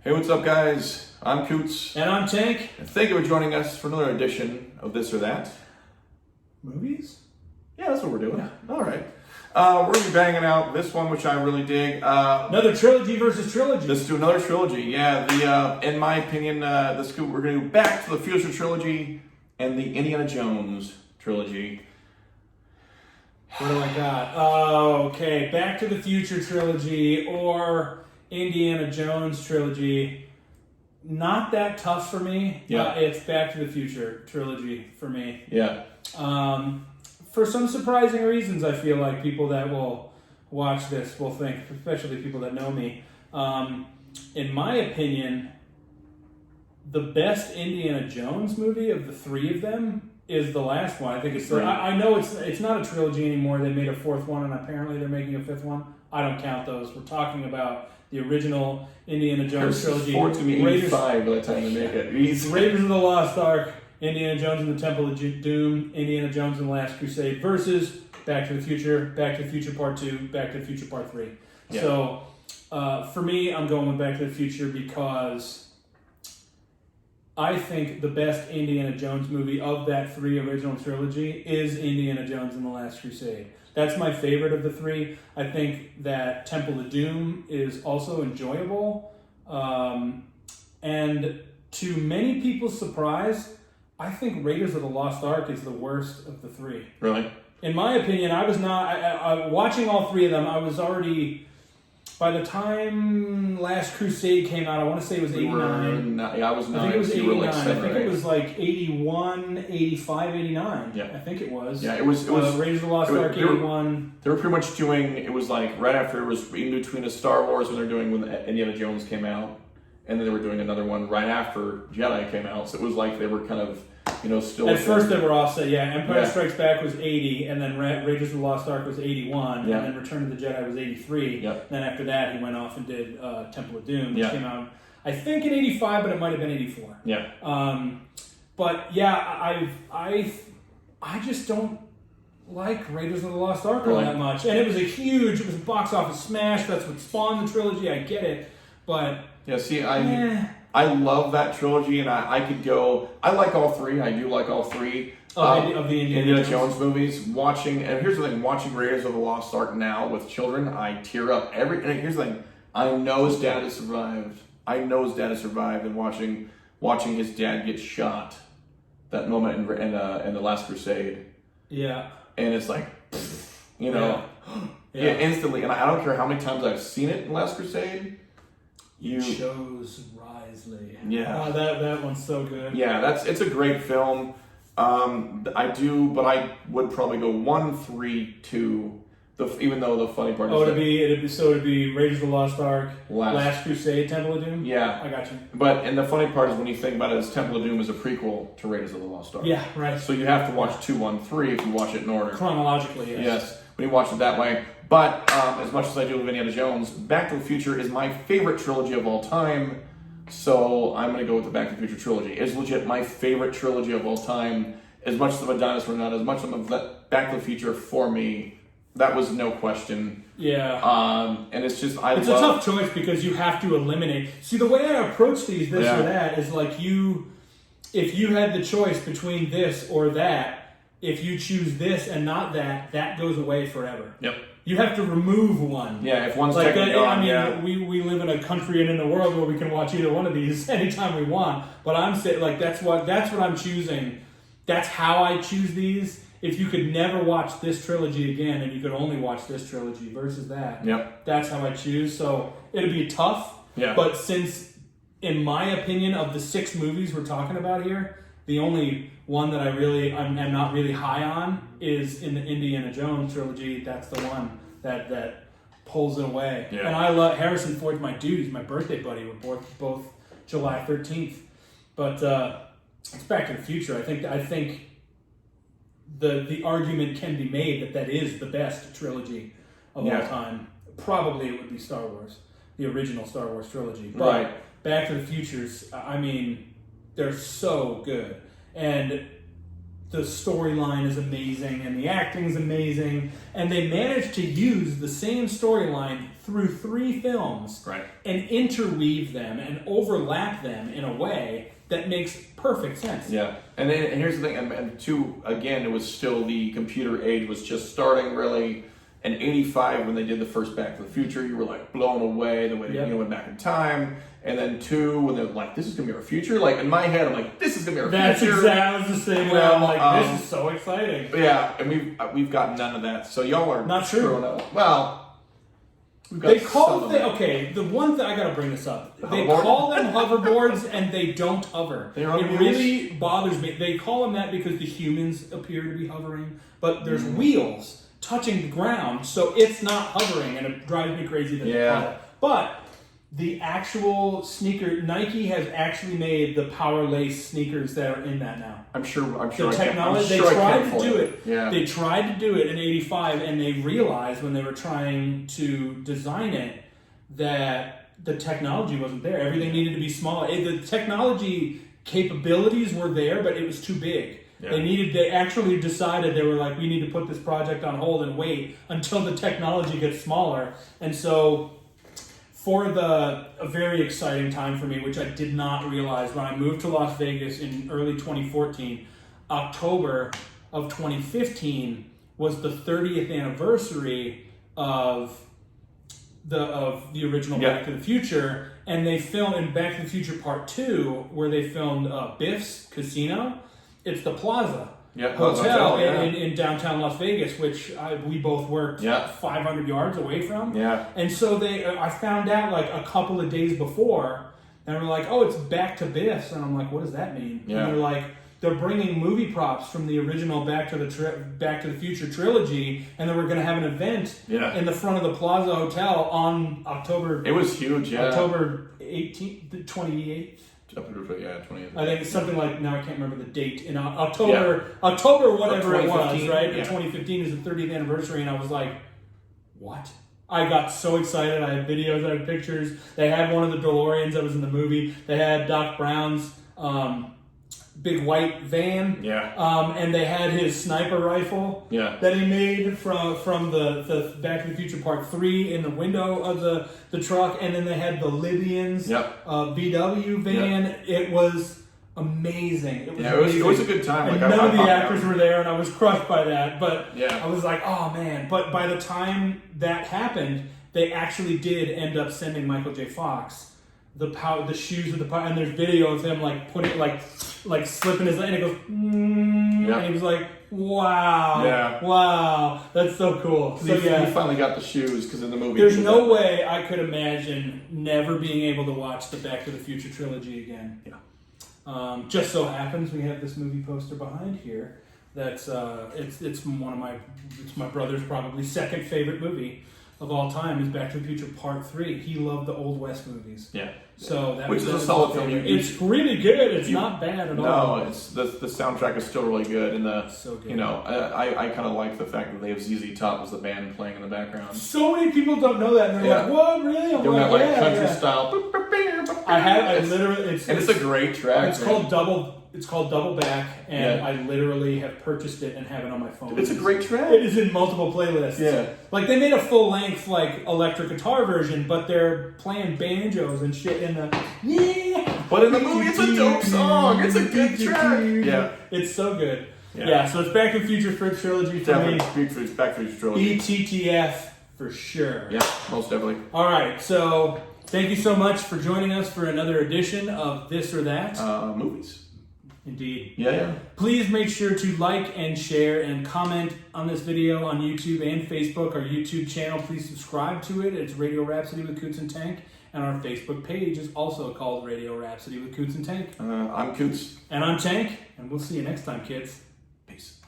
Hey, what's up, guys? I'm Coots. And I'm Tank. And thank you for joining us for another edition of This or That. Movies? Yeah, that's what we're doing. Yeah. All right. We're going to be banging out this one, which I really dig. Another trilogy versus trilogy. Let's do another trilogy. Yeah, in my opinion, we're going to do Back to the Future trilogy and the Indiana Jones trilogy. What do I got? Oh, okay. Back to the Future trilogy or Indiana Jones trilogy. Not that tough for me. Yeah. It's Back to the Future trilogy for me. Yeah. For some surprising reasons, I feel like people that will watch this will think, especially people that know me. In my opinion, the best Indiana Jones movie of the three of them is the last one. I think it's. Right. I know it's not a trilogy anymore. They made a fourth one, and apparently they're making a fifth one. I don't count those. We're talking about the original Indiana Jones trilogy. Fourth's going to be 85 by the time they make it. Raiders of the Lost Ark, Indiana Jones and the Temple of Doom, Indiana Jones and the Last Crusade versus Back to the Future Part 2, Back to the Future Part 3. Yeah. So, for me, I'm going with Back to the Future because I think the best Indiana Jones movie of that three original trilogy is Indiana Jones and the Last Crusade. That's my favorite of the three. I think that Temple of Doom is also enjoyable. And to many people's surprise, I think Raiders of the Lost Ark is the worst of the three. Really? In my opinion, I was not... watching all three of them, I was already... By the time Last Crusade came out, I want to say it was 89. I was 9. I think it was 89. Like 7, I think right? it was like 81, 85, 89. Yeah. I think it was. Yeah, it was Raiders of the Lost Ark, 81. They were pretty much doing, it was like right after, it was in between the Star Wars when Indiana Jones came out, and then they were doing another one right after Jedi came out, so it was like they were kind of, still... At first they were offset, yeah. Empire Strikes Back was 80, and then Raiders of the Lost Ark was 81, yeah. and then Return of the Jedi was 83. Yeah. And then after that, he went off and did Temple of Doom, which Yeah. came out, I think, in 85, but it might have been 84. Yeah. But yeah, I just don't like Raiders of the Lost Ark all Really? that much. And it was a box office smash. That's what spawned the trilogy. I get it. But Yeah, see, I love that trilogy, and I could go... I like all three. I do like all three. Of the Indiana Jones movies. And here's the thing, watching Raiders of the Lost Ark now with children, I tear up and here's the thing, I know his dad has survived. And watching his dad get shot, that moment in the Last Crusade. Yeah. And it's like, Yeah. instantly. And I don't care how many times I've seen it in Last Crusade. You chose wisely. Yeah. That one's so good. Yeah, it's a great film. But I would probably go 1, 3, 2. Even though the funny part is it'd be Raiders of the Lost Ark, Last Crusade, Temple of Doom. Yeah, I got you. And the funny part is when you think about it, is Temple of Doom is a prequel to Raiders of the Lost Ark. Yeah, right. So you have to watch 2, 1, 3 if you watch it in order. Chronologically, yes. Yes, when you watch it that way. But as much as I do with Indiana Jones, Back to the Future is my favorite trilogy of all time. So I'm going to go with the Back to the Future trilogy. It's legit my favorite trilogy of all time. As much as I'm a dinosaur nut, as much as I'm a Back to the Future for me, that was no question. Yeah. And it's just, it's a tough choice because you have to eliminate. See, the way I approach these, this or that, is like if you had the choice between this or that, if you choose this and not that, that goes away forever. Yep. You have to remove one. Yeah, if one's like technically that, on, we live in a country and in a world where we can watch either one of these anytime we want. But I'm saying, like, that's what I'm choosing. That's how I choose these. If you could never watch this trilogy again and you could only watch this trilogy versus that, that's how I choose. So it'd be tough. Yeah. But since, in my opinion, of the 6 movies we're talking about here, the only one that I'm not really high on is in the Indiana Jones trilogy. That's the one that pulls it away. Yeah. And I love Harrison Ford's my dude. He's my birthday buddy. We're both July 13th. But it's Back to the Future. I think the argument can be made that is the best trilogy of all time. Probably it would be Star Wars, the original Star Wars trilogy. But Back to the Futures, they're so good. And the storyline is amazing and the acting's amazing, and they managed to use the same storyline through 3 films Right. and interweave them and overlap them in a way that makes perfect sense. Yeah, and here's the thing, and two, again, it was still the computer age was just starting really. In '85, when they did the first Back to the Future, you were like blown away the way they went back in time. And then 2, when they're like, "This is gonna be our future." Like in my head, I'm like, "This is gonna be our future." That's the same way. I'm like, this is so exciting. Yeah, and we've got none of that. So y'all are Not true. screwing up. Well, we've got They call some of them it. okay. The one thing I gotta bring this up. The They hoverboard? call them hoverboards, and they don't hover. They're on It wheels? really bothers me. They call them that because the humans appear to be hovering, but there's wheels touching the ground, so it's not hovering, and it drives me crazy that they call it. But the actual sneaker, Nike has actually made the power lace sneakers that are in that now. I'm sure. The technology, they tried to do it. Yeah. They tried to do it in '85, and they realized when they were trying to design it that the technology wasn't there. Everything needed to be small. The technology capabilities were there, but it was too big. Yeah. They actually decided, they were like, we need to put this project on hold and wait until the technology gets smaller. And so for a very exciting time for me, which I did not realize when I moved to Las Vegas in early 2014, October of 2015 was the 30th anniversary of the original Back to the Future. And they filmed in Back to the Future Part 2, where they filmed Biff's Casino. It's the Plaza Hotel in downtown Las Vegas, which we both worked 500 yards away from. Yeah. And so I found out like a couple of days before, and we're like, "Oh, it's Back to Biff's," and I'm like, "What does that mean?" Yeah. And they're like, "They're bringing movie props from the original Back to the Future trilogy, and then we're going to have an event in the front of the Plaza Hotel on October." It was huge. Yeah. October 18th, 28th. Yeah, 20th. I think it's something like, now I can't remember the date, in October whatever it was, right? Yeah. 2015 is the 30th anniversary, and I was like, what? I got so excited. I had videos, I had pictures. They had one of the DeLoreans that was in the movie. They had Doc Brown's big white van. Yeah. And they had his sniper rifle that he made from the Back to the Future Part 3 in the window of the truck. And then they had the Libyans VW van. Yep. It was amazing. It was a good time. And like, none of the actors were there, and I was crushed by that. But I was like, oh man. But by the time that happened, they actually did end up sending Michael J. Fox the shoes with the power, and there's video of him like putting like slipping his leg, and it goes and he was like, wow, that's so cool. So he finally got the shoes, because in the movie there's no way I could imagine never being able to watch the Back to the Future trilogy again. Just so happens we have this movie poster behind here that's it's my brother's probably second favorite movie of all time is Back to the Future Part 3. He loved the Old West movies. Yeah. So that which is a solid film. It's really good. It's not bad at all. No, it's the soundtrack is still really good, and so good. You know, I kind of like the fact that they have ZZ Top as the band playing in the background. So many people don't know that, and they're like, "What, really?" I'm doing like, that country style. I literally, it's a great track. It's called Double Back, and I literally have purchased it and have it on my phone. It's a great track. It is in multiple playlists. Yeah. Like, they made a full-length, like, electric guitar version, but they're playing banjos and shit in the... But in the movie, it's a dope song. It's a good track. Yeah. It's so good. Yeah, so it's Back to the Future trilogy for me. Back to the Future trilogy. ETTF for sure. Yeah, most definitely. All right, so thank you so much for joining us for another edition of This or That. Movies. Indeed. Yeah. Please make sure to like and share and comment on this video on YouTube and Facebook. Our YouTube channel, please subscribe to it. It's Radio Rhapsody with Coots and Tank. And our Facebook page is also called Radio Rhapsody with Coots and Tank. I'm Coots. And I'm Tank. And we'll see you next time, kids. Peace.